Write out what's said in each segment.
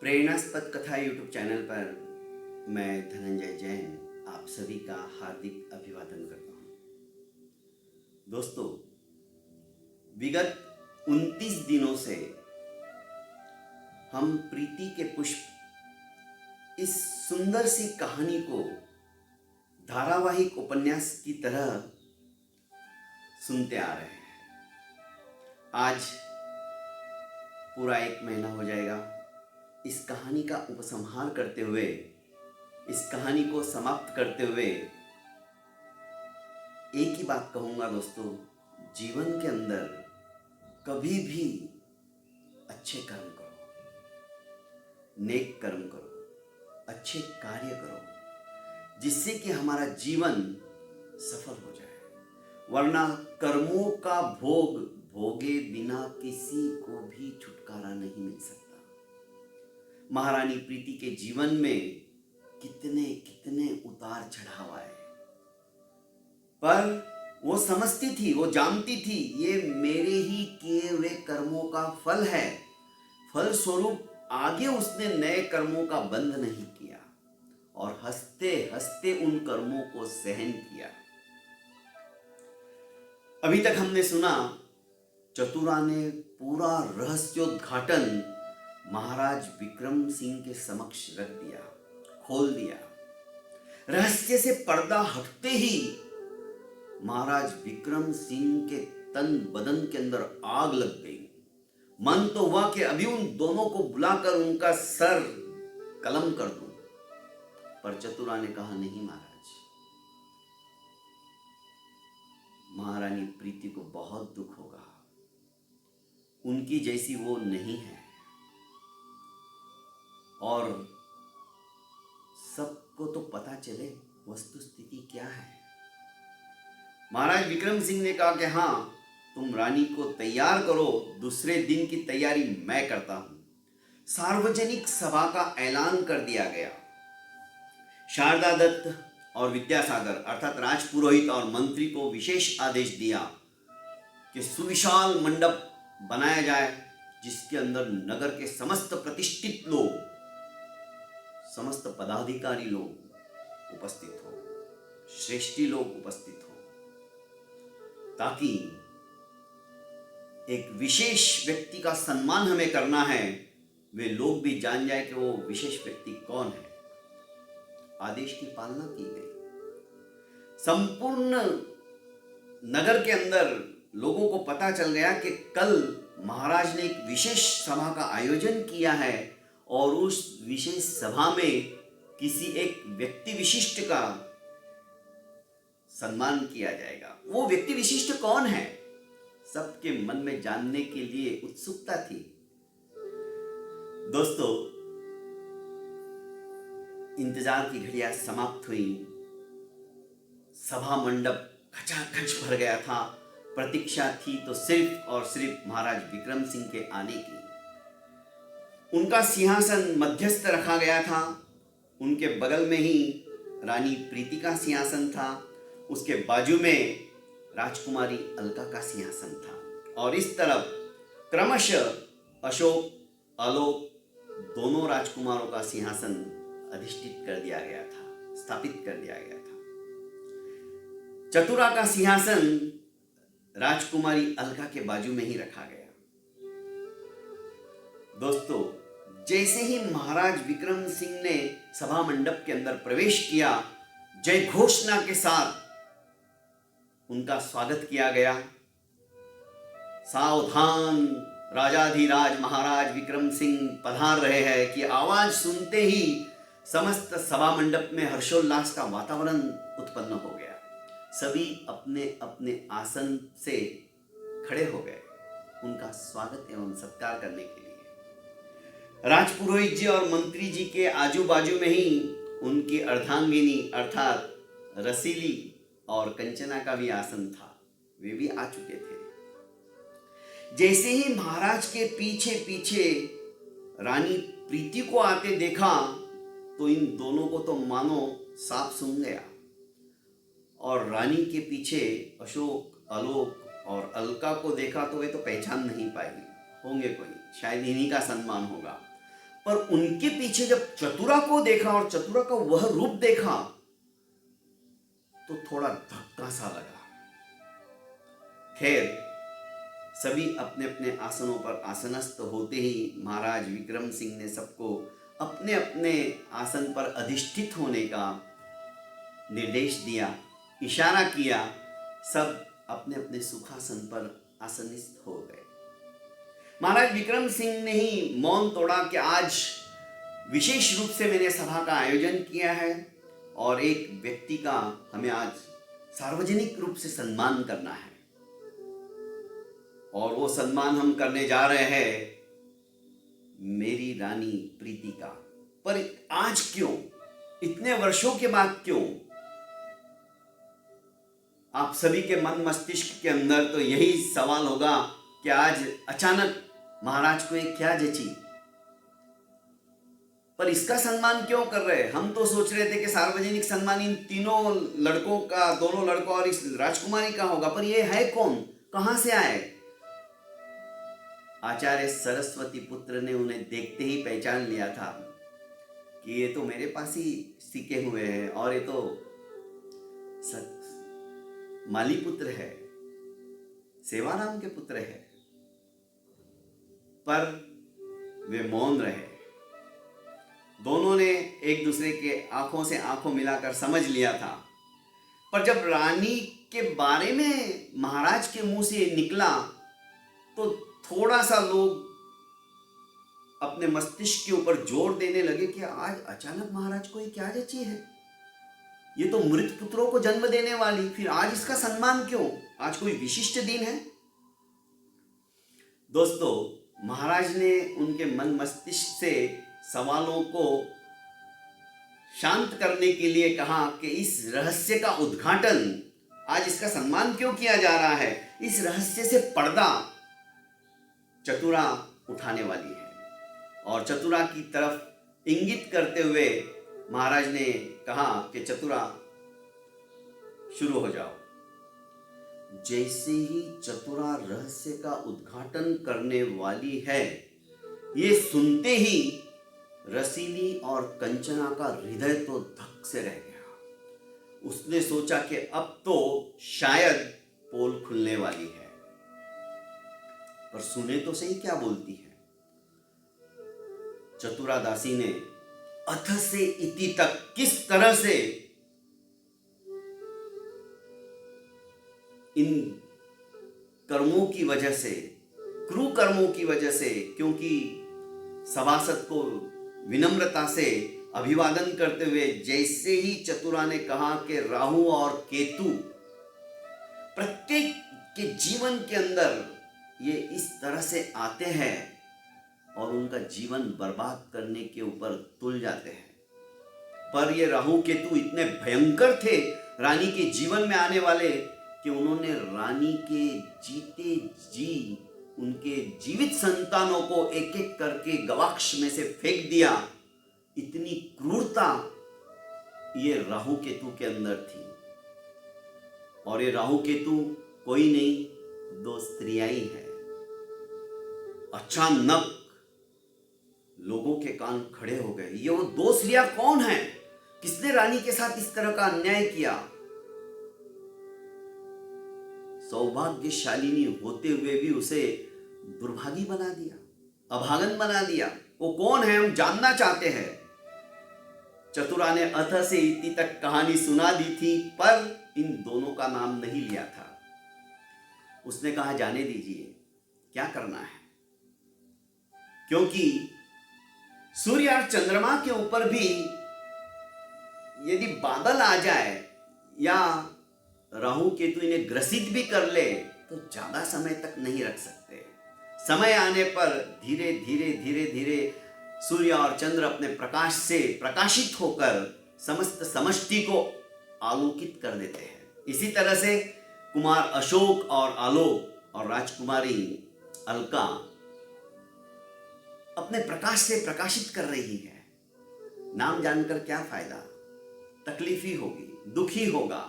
प्रेरणास्पद कथा YouTube channel पर मैं धनंजय जैन आप सभी का हार्दिक अभिवादन करता हूँ। दोस्तों, विगत 29 दिनों से हम प्रीति के पुष्प इस सुंदर सी कहानी को धारावाहिक उपन्यास की तरह सुनते आ रहे हैं। आज पूरा 1 महीना हो जाएगा इस कहानी का उपसंहार करते हुए, इस कहानी को समाप्त करते हुए। एक ही बात कहूँगा दोस्तों, जीवन के अंदर कभी भी अच्छे कर्म करो, नेक कर्म करो, अच्छे कार्य करो, जिससे कि हमारा जीवन सफल हो जाए। वरना कर्मों का भोग भोगे बिना किसी को भी छुटकारा नहीं मिल सकता। महारानी प्रीति के जीवन में कितने कितने उतार चढ़ाव आए, पर वो समझती थी, वो जानती थी ये मेरे ही किए हुए कर्मों का फल है। फल स्वरूप आगे उसने नए कर्मों का बंध नहीं किया और हंसते हंसते उन कर्मों को सहन किया। अभी तक हमने सुना, चतुरा ने पूरा रहस्योद्घाटन महाराज विक्रम सिंह के समक्ष रख दिया, खोल दिया। रहस्य से पर्दा हटते ही महाराज विक्रम सिंह के तन बदन के अंदर आग लग गई। मन तो हुआ कि अभी उन दोनों को बुलाकर उनका सर कलम कर दूं, पर चतुरा ने कहा, नहीं महाराज, महारानी प्रीति को बहुत दुख होगा, उनकी जैसी वो नहीं है और सबको तो पता चले वस्तु स्थिति क्या है। महाराज विक्रम सिंह ने कहा कि हाँ, तुम रानी को तैयार करो, दूसरे दिन की तैयारी मैं करता हूं। सार्वजनिक सभा का ऐलान कर दिया गया। शारदा दत्त और विद्यासागर अर्थात राजपुरोहित और मंत्री को विशेष आदेश दिया कि सुविशाल मंडप बनाया जाए, जिसके अंदर नगर के समस्त प्रतिष्ठित लोग, समस्त पदाधिकारी लोग उपस्थित हो, श्रेष्ठी लोग उपस्थित हो, ताकि एक विशेष व्यक्ति का सम्मान हमें करना है, वे लोग भी जान जाए कि वो विशेष व्यक्ति कौन है। आदेश की पालना की गई। संपूर्ण नगर के अंदर लोगों को पता चल गया कि कल महाराज ने एक विशेष सभा का आयोजन किया है और उस विशेष सभा में किसी एक व्यक्ति विशिष्ट का सम्मान किया जाएगा। वो व्यक्ति विशिष्ट कौन है, सबके मन में जानने के लिए उत्सुकता थी। दोस्तों, इंतजार की घड़ियां समाप्त हुई। सभा मंडप खचाखच भर गया था। प्रतीक्षा थी तो सिर्फ और सिर्फ महाराज विक्रम सिंह के आने की। उनका सिंहासन मध्यस्थ रखा गया था। उनके बगल में ही रानी प्रीति का सिंहासन था। उसके बाजू में राजकुमारी अलका का सिंहासन था और इस तरफ क्रमशः अशोक, आलोक दोनों राजकुमारों का सिंहासन अधिष्ठित कर दिया गया था, स्थापित कर दिया गया था। चतुरा का सिंहासन राजकुमारी अलका के बाजू में ही रखा गया। दोस्तों, जैसे ही महाराज विक्रम सिंह ने सभा मंडप के अंदर प्रवेश किया, जय घोषणा के साथ उनका स्वागत किया गया। सावधान, राजाधिराज महाराज विक्रम सिंह पधार रहे हैं कि आवाज सुनते ही समस्त सभा मंडप में हर्षोल्लास का वातावरण उत्पन्न हो गया। सभी अपने अपने आसन से खड़े हो गए उनका स्वागत एवं सत्कार करने के लिए। राजपुरोहित जी और मंत्री जी के आजू बाजू में ही उनकी अर्धांगिनी अर्थात रसीली और कंचना का भी आसन था, वे भी आ चुके थे। जैसे ही महाराज के पीछे पीछे रानी प्रीति को आते देखा तो इन दोनों को तो मानो सांप सूंघ गया और रानी के पीछे अशोक, आलोक और अलका को देखा तो वे तो पहचान नहीं पाएगी, होंगे कोई, शायद इन्हीं का सम्मान होगा। पर उनके पीछे जब चतुरा को देखा और चतुरा का वह रूप देखा तो थोड़ा धक्का सा लगा। खैर, सभी अपने अपने आसनों पर आसनस्थ होते ही महाराज विक्रम सिंह ने सबको अपने अपने आसन पर अधिष्ठित होने का निर्देश दिया, इशारा किया। सब अपने अपने सुखासन पर आसनिस्थ हो गए। महाराज विक्रम सिंह ने ही मौन तोड़ा कि आज विशेष रूप से मैंने सभा का आयोजन किया है और एक व्यक्ति का हमें आज सार्वजनिक रूप से सम्मान करना है, और वो सम्मान हम करने जा रहे हैं मेरी रानी प्रीति का। पर आज क्यों, इतने वर्षों के बाद क्यों? आप सभी के मन मस्तिष्क के अंदर तो यही सवाल होगा कि आज अचानक महाराज को एक क्या जची, पर इसका सम्मान क्यों कर रहे हैं? हम तो सोच रहे थे कि सार्वजनिक सम्मान इन तीनों लड़कों का, दोनों लड़कों और इस राजकुमारी का होगा, पर ये है कौन, कहां से आए? आचार्य सरस्वती पुत्र ने उन्हें देखते ही पहचान लिया था कि ये तो मेरे पास ही सीखे हुए हैं और ये तो माली पुत्र है, सेवाराम के पुत्र है। पर वे मौन रहे। दोनों ने एक दूसरे के आंखों से आंखों मिलाकर समझ लिया था। पर जब रानी के बारे में महाराज के मुंह से निकला तो थोड़ा सा लोग अपने मस्तिष्क के ऊपर जोर देने लगे कि आज अचानक महाराज को ये क्या जची है, ये तो मृत पुत्रों को जन्म देने वाली, फिर आज इसका सम्मान क्यों, आज कोई विशिष्ट दिन है? दोस्तों, महाराज ने उनके मन मस्तिष्क से सवालों को शांत करने के लिए कहा कि इस रहस्य का उद्घाटन, आज इसका सम्मान क्यों किया जा रहा है, इस रहस्य से पर्दा चतुरा उठाने वाली है। और चतुरा की तरफ इंगित करते हुए महाराज ने कहा कि चतुरा शुरू हो जाओ। जैसे ही चतुरा रहस्य का उद्घाटन करने वाली है, ये सुनते ही रसीली और कंचना का हृदय तो धक से रह गया। उसने सोचा कि अब तो शायद पोल खुलने वाली है, पर सुने तो सही क्या बोलती है। चतुरा दासी ने अथ से इति तक किस तरह से इन कर्मों की वजह से, क्रूर कर्मों की वजह से, क्योंकि सभासद को विनम्रता से अभिवादन करते हुए जैसे ही चतुरा ने कहा कि राहु और केतु प्रत्येक के जीवन के अंदर ये इस तरह से आते हैं और उनका जीवन बर्बाद करने के ऊपर तुल जाते हैं। पर ये राहु केतु इतने भयंकर थे रानी के जीवन में आने वाले कि उन्होंने रानी के जीते जी उनके जीवित संतानों को एक एक करके गवाक्ष में से फेंक दिया। इतनी क्रूरता ये राहु केतु के अंदर थी। और ये राहु केतु कोई नहीं, दो स्त्रियां ही है। अचानक लोगों के कान खड़े हो गए। ये वो दो स्त्रियां कौन हैं? किसने रानी के साथ इस तरह का अन्याय किया? सौभाग्यशालिनी होते हुए भी उसे दुर्भागी बना दिया, अभागन बना दिया। वो कौन है, हम जानना चाहते हैं। चतुरा ने अथ से इति तक कहानी सुना दी थी, पर इन दोनों का नाम नहीं लिया था। उसने कहा जाने दीजिए, क्या करना है, क्योंकि सूर्य और चंद्रमा के ऊपर भी यदि बादल आ जाए या राहु केतु इन्हें ग्रसित भी कर ले तो ज्यादा समय तक नहीं रख सकते। समय आने पर धीरे धीरे धीरे धीरे सूर्य और चंद्र अपने प्रकाश से प्रकाशित होकर समस्त समष्टि को आलोकित कर देते हैं। इसी तरह से कुमार अशोक और आलोक और राजकुमारी अलका अपने प्रकाश से प्रकाशित कर रही है। नाम जानकर क्या फायदा, तकलीफ ही होगी, दुखी होगा।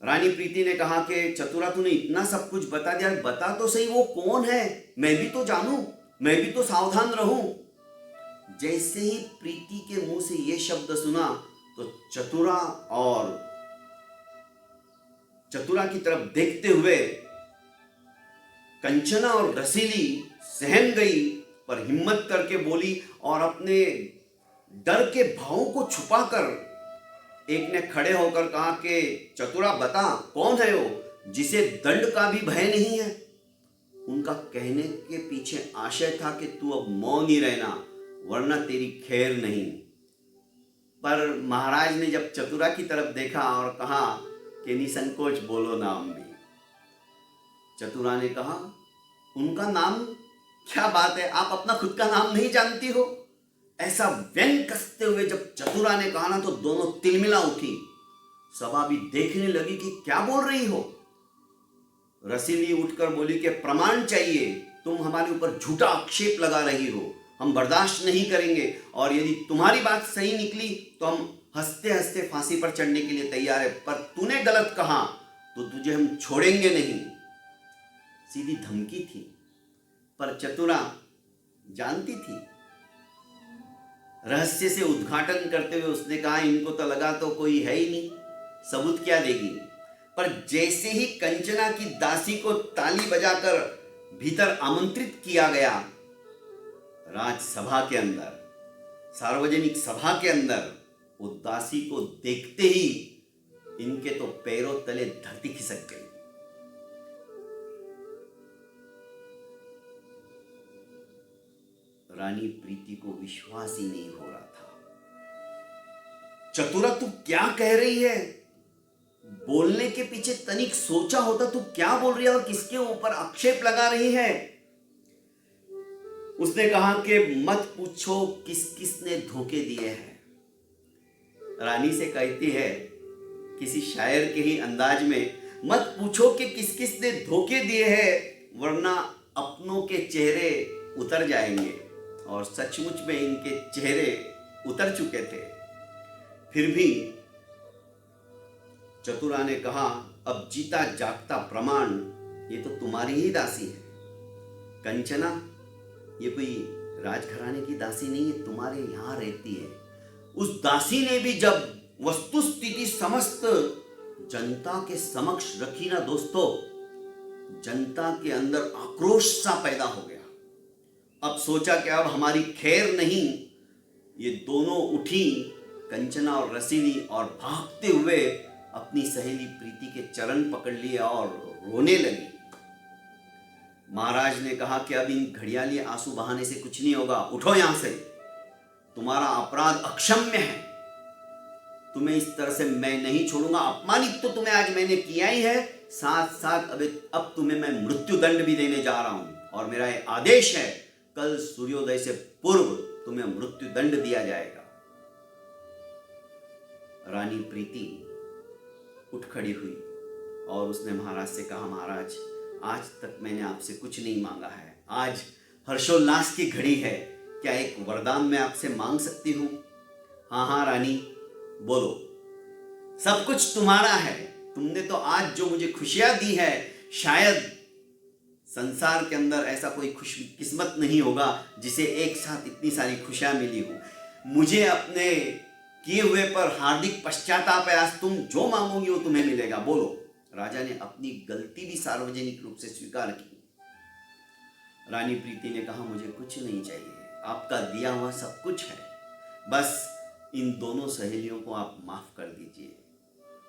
रानी प्रीति ने कहा कि चतुरा तूने इतना सब कुछ बता दिया, बता तो सही वो कौन है, मैं भी तो जानूं, मैं भी तो सावधान रहूं। जैसे ही प्रीति के मुंह से ये शब्द सुना तो चतुरा की तरफ देखते हुए कंचना और रसीली सहम गई, पर हिम्मत करके बोली और अपने डर के भावों को छुपाकर एक ने खड़े होकर कहा कि चतुरा बता, कौन है वो जिसे दंड का भी भय नहीं है। उनका कहने के पीछे आशय था कि तू अब मौन ही रहना, वरना तेरी खैर नहीं। पर महाराज ने जब चतुरा की तरफ देखा और कहा कि निसंकोच बोलो नाम भी। चतुरा ने कहा, उनका नाम? क्या बात है, आप अपना खुद का नाम नहीं जानती हो? ऐसा व्यंग कसते हुए जब चतुरा ने कहा ना तो दोनों तिलमिला उठी। सभा भी देखने लगी कि क्या बोल रही हो। रसीली उठकर बोली कि प्रमाण चाहिए, तुम हमारे ऊपर झूठा आक्षेप लगा रही हो, हम बर्दाश्त नहीं करेंगे, और यदि तुम्हारी बात सही निकली तो हम हंसते हंसते फांसी पर चढ़ने के लिए तैयार है, पर तूने गलत कहा तो तुझे हम छोड़ेंगे नहीं। सीधी धमकी थी, पर चतुरा जानती थी। रहस्य से उद्घाटन करते हुए उसने कहा, इनको तो लगा तो कोई है ही नहीं, सबूत क्या देगी। पर जैसे ही कंचना की दासी को ताली बजाकर भीतर आमंत्रित किया गया, राजसभा के अंदर, सार्वजनिक सभा के अंदर, वो दासी को देखते ही इनके तो पैरों तले धरती खिसक गई। रानी प्रीति को विश्वास ही नहीं हो रहा था। चतुरा तू क्या कह रही है? बोलने के पीछे तनिक सोचा होता तू क्या बोल रही है और किसके ऊपर आक्षेप लगा रही है। उसने कहा कि मत पूछो किस किसने धोखे दिए हैं। रानी से कहती है किसी शायर के ही अंदाज में, मत पूछो कि किस किसने धोखे दिए हैं, वरना अपनों के चेहरे उतर जाएंगे। और सचमुच में इनके चेहरे उतर चुके थे। फिर भी चतुरा ने कहा, अब जीता जागता प्रमाण, ये तो तुम्हारी ही दासी है। कंचना ये कोई राजघराने की दासी नहीं है, तुम्हारे यहां रहती है। उस दासी ने भी जब वस्तु स्थिति समस्त जनता के समक्ष रखी ना दोस्तों, जनता के अंदर आक्रोश सा पैदा हो गया। अब सोचा कि अब हमारी खैर नहीं। ये दोनों उठी, कंचना और रसीली, और भागते हुए अपनी सहेली प्रीति के चरण पकड़ लिए और रोने लगी। महाराज ने कहा कि अब इन घड़ियाली आंसू बहाने से कुछ नहीं होगा, उठो यहां से, तुम्हारा अपराध अक्षम्य है, तुम्हें इस तरह से मैं नहीं छोड़ूंगा। अपमानित तो तुम्हें आज मैंने किया ही है, साथ साथ अब तुम्हें मैं मृत्यु दंड भी देने जा रहा हूं, और मेरा ये आदेश है, कल सूर्योदय से पूर्व तुम्हें मृत्यु दंड दिया जाएगा। रानी प्रीति उठ खड़ी हुई और उसने महाराज से कहा, महाराज आज तक मैंने आपसे कुछ नहीं मांगा है, आज हर्षोल्लास की घड़ी है, क्या एक वरदान मैं आपसे मांग सकती हूं? हाँ हाँ रानी बोलो, सब कुछ तुम्हारा है। तुमने तो आज जो मुझे खुशियां दी है, शायद संसार के अंदर ऐसा कोई खुशकिस्मत नहीं होगा जिसे एक साथ इतनी सारी खुशियां मिली हो। मुझे अपने किए हुए पर हार्दिक पश्चाताप है, आज तुम जो मांगोगी वो तुम्हें मिलेगा, बोलो। राजा ने अपनी गलती भी सार्वजनिक रूप से स्वीकार की। रानी प्रीति ने कहा, मुझे कुछ नहीं चाहिए, आपका दिया हुआ सब कुछ है, बस इन दोनों सहेलियों को आप माफ कर दीजिए।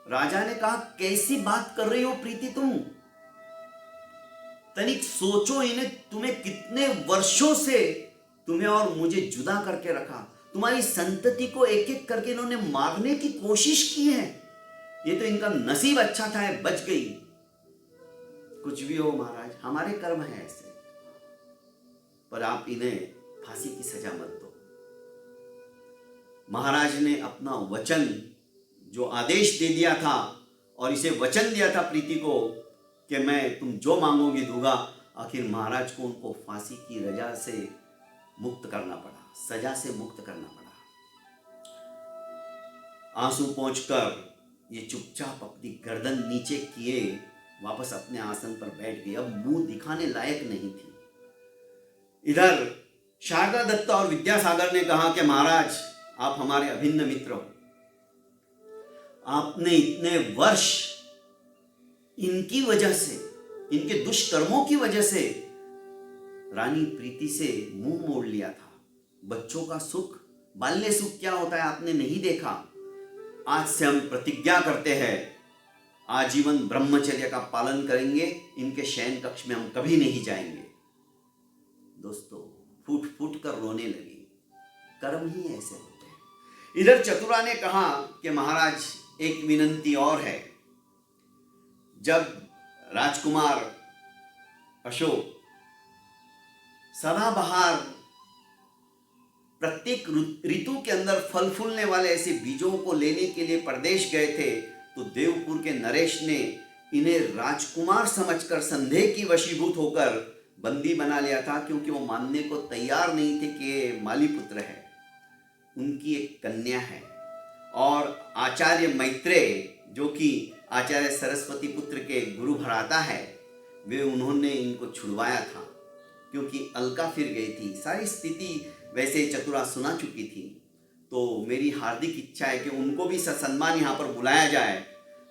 राजा ने कहा, कैसी बात कर रही हो प्रीति तुम? तनिक सोचो, इन्हें तुम्हें कितने वर्षों से तुम्हें और मुझे जुदा करके रखा, तुम्हारी संतति को एक एक करके इन्होंने मारने की कोशिश की है। ये तो इनका नसीब अच्छा था, बच गई। कुछ भी हो महाराज, हमारे कर्म है ऐसे, पर आप इन्हें फांसी की सजा मत दो। महाराज ने अपना वचन, जो आदेश दे दिया था और इसे वचन दिया था प्रीति को कि मैं तुम जो मांगोगे दूंगा, आखिर महाराज को उनको फांसी की रजा से मुक्त करना पड़ा, सजा से मुक्त करना पड़ा। आंसू पोंछकर ये चुपचाप अपनी गर्दन नीचे किए वापस अपने आसन पर बैठ गई। अब मुंह दिखाने लायक नहीं थी। इधर शारदा दत्त और विद्यासागर ने कहा कि महाराज, आप हमारे अभिन्न मित्र हो। आपने इतने वर्ष इनकी वजह से, इनके दुष्कर्मों की वजह से रानी प्रीति से मुंह मोड़ लिया था। बच्चों का सुख, बाल्य सुख क्या होता है आपने नहीं देखा। आज से हम प्रतिज्ञा करते हैं, आजीवन ब्रह्मचर्य का पालन करेंगे, इनके शयन कक्ष में हम कभी नहीं जाएंगे। दोस्तों, फूट फूट कर रोने लगी। कर्म ही ऐसे होते हैं। इधर चतुरा ने कहा कि महाराज, एक विनंती और है। जब राजकुमार अशोक सदाबहार प्रत्येक ऋतु के अंदर फल फूलने वाले ऐसे बीजों को लेने के लिए प्रदेश गए थे, तो देवपुर के नरेश ने इन्हें राजकुमार समझकर संदेह की वशीभूत होकर बंदी बना लिया था, क्योंकि वो मानने को तैयार नहीं थे कि ये माली पुत्र है। उनकी एक कन्या है और आचार्य मैत्रेय, जो कि आचार्य सरस्वती पुत्र के गुरु भ्राता है, वे उन्होंने इनको छुड़वाया था, क्योंकि अलका फिर गई थी। सारी स्थिति वैसे चतुरा सुना चुकी थी। तो मेरी हार्दिक इच्छा है कि उनको भी ससम्मान यहाँ पर बुलाया जाए,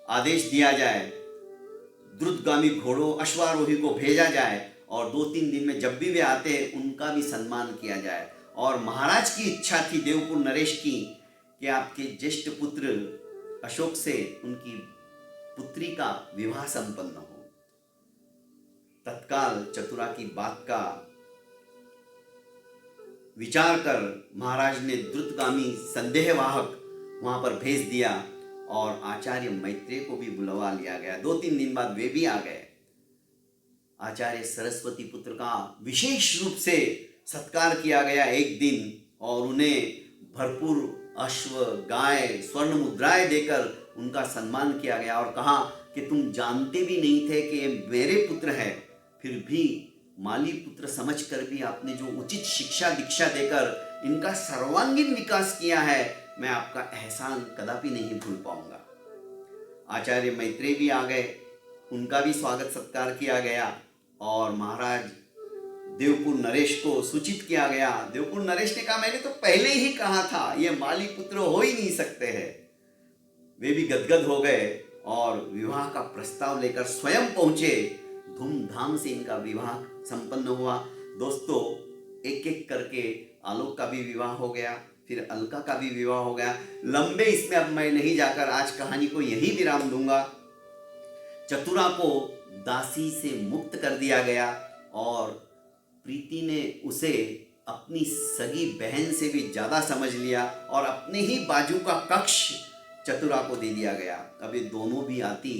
आदेश दिया जाए, द्रुतगामी घोड़ों अश्वारोही को भेजा जाए और 2-3 दिन में जब भी वे आते हैं उनका भी सम्मान किया जाए। और महाराज की इच्छा थी देवपुर नरेश की कि आपके ज्येष्ठ पुत्र अशोक से उनकी पुत्री का विवाह संपन्न हो। तत्काल चतुरा की बात का विचार कर महाराज ने द्रुतगामी संदेहवाहक वहां पर भेज दिया और आचार्य मैत्रेय को भी बुलवा लिया गया। 2-3 दिन बाद वे भी आ गए। आचार्य सरस्वती पुत्र का विशेष रूप से सत्कार किया गया एक दिन, और उन्हें भरपूर अश्व, गाय, स्वर्ण मुद्राएं देकर उनका सम्मान किया गया और कहा कि तुम जानते भी नहीं थे कि ये मेरे पुत्र है, फिर भी माली पुत्र समझकर भी आपने जो उचित शिक्षा दीक्षा देकर इनका सर्वांगीण विकास किया है, मैं आपका एहसान कदापि नहीं भूल पाऊंगा। आचार्य मैत्रेय भी आ गए, उनका भी स्वागत सत्कार किया गया और महाराज देवपुर नरेश को सूचित किया गया। देवपुर नरेश ने कहा, मैंने तो पहले ही कहा था ये माली पुत्र हो ही नहीं सकते हैं। वे भी गदगद हो गए और विवाह का प्रस्ताव लेकर स्वयं पहुंचे। धूमधाम से इनका विवाह संपन्न हुआ। दोस्तों, एक एक करके आलोक का भी विवाह हो गया, फिर अलका का भी विवाह हो गया। लंबे इसमें अब मैं नहीं जाकर आज कहानी को यही विराम दूंगा। चतुरा को दासी से मुक्त कर दिया गया और प्रीति ने उसे अपनी सगी बहन से भी ज्यादा समझ लिया और अपने ही बाजू का कक्ष चतुरा को दे दिया गया। अब ये दोनों भी आती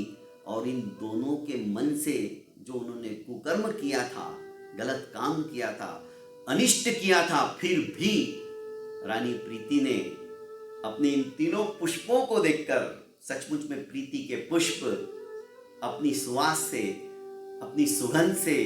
और इन दोनों के मन से जो उन्होंने कुकर्म किया था, गलत काम किया था, अनिष्ट किया था, फिर भी रानी प्रीति ने अपने इन तीनों पुष्पों को देखकर, सचमुच में प्रीति के पुष्प अपनी सुवास से, अपनी सुगंध से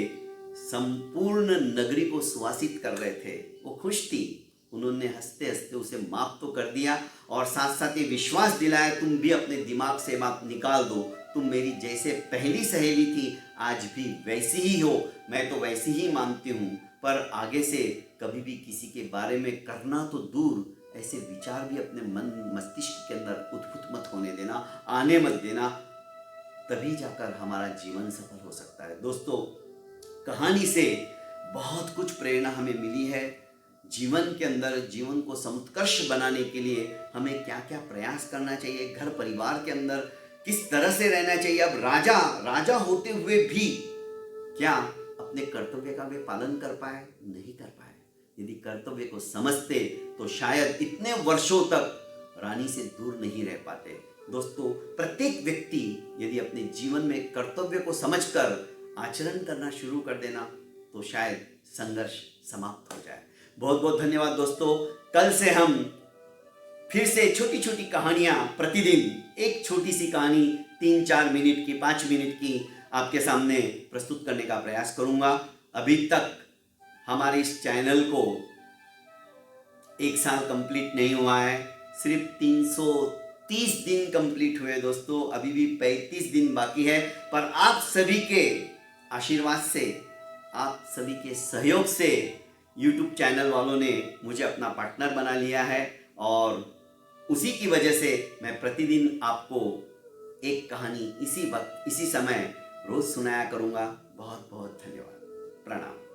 संपूर्ण नगरी को सुवासित कर रहे थे। वो खुश थी। उन्होंने हंसते हंसते उसे माफ तो कर दिया और साथ साथ ये विश्वास दिलाया, तुम भी अपने दिमाग से बात निकाल दो, तुम मेरी जैसे पहली सहेली थी आज भी वैसी ही हो, मैं तो वैसी ही मानती हूँ, पर आगे से कभी भी किसी के बारे में करना तो दूर, ऐसे विचार भी अपने मन मस्तिष्क के अंदर उद्भूत मत होने देना, आने मत देना, तभी जाकर हमारा जीवन सफल हो सकता है। दोस्तों, कहानी से बहुत कुछ प्रेरणा हमें मिली है। जीवन के अंदर जीवन को समुत्कर्ष बनाने के लिए हमें क्या क्या प्रयास करना चाहिए, घर परिवार के अंदर किस तरह से रहना चाहिए। अब राजा होते हुए भी क्या अपने कर्तव्य का वे पालन कर पाए? नहीं कर पाए। यदि कर्तव्य को समझते तो शायद इतने वर्षों तक रानी से दूर नहीं रह पाते। दोस्तों, प्रत्येक व्यक्ति यदि अपने जीवन में कर्तव्य को समझकर आचरण करना शुरू कर देना तो शायद संघर्ष समाप्त हो जाए। बहुत बहुत धन्यवाद दोस्तों। कल से हम फिर से छोटी छोटी कहानियां, प्रतिदिन एक छोटी सी कहानी 3-4 मिनट की, 5 मिनट की आपके सामने प्रस्तुत करने का प्रयास करूंगा। अभी तक हमारे इस चैनल को 1 साल कंप्लीट नहीं हुआ है, सिर्फ 330 दिन कंप्लीट हुए दोस्तों। अभी भी 35 दिन बाकी है, पर आप सभी के आशीर्वाद से, आप सभी के सहयोग से यूट्यूब चैनल वालों ने मुझे अपना पार्टनर बना लिया है और उसी की वजह से मैं प्रतिदिन आपको एक कहानी इसी वक्त इसी समय रोज सुनाया करूँगा। बहुत बहुत धन्यवाद। प्रणाम।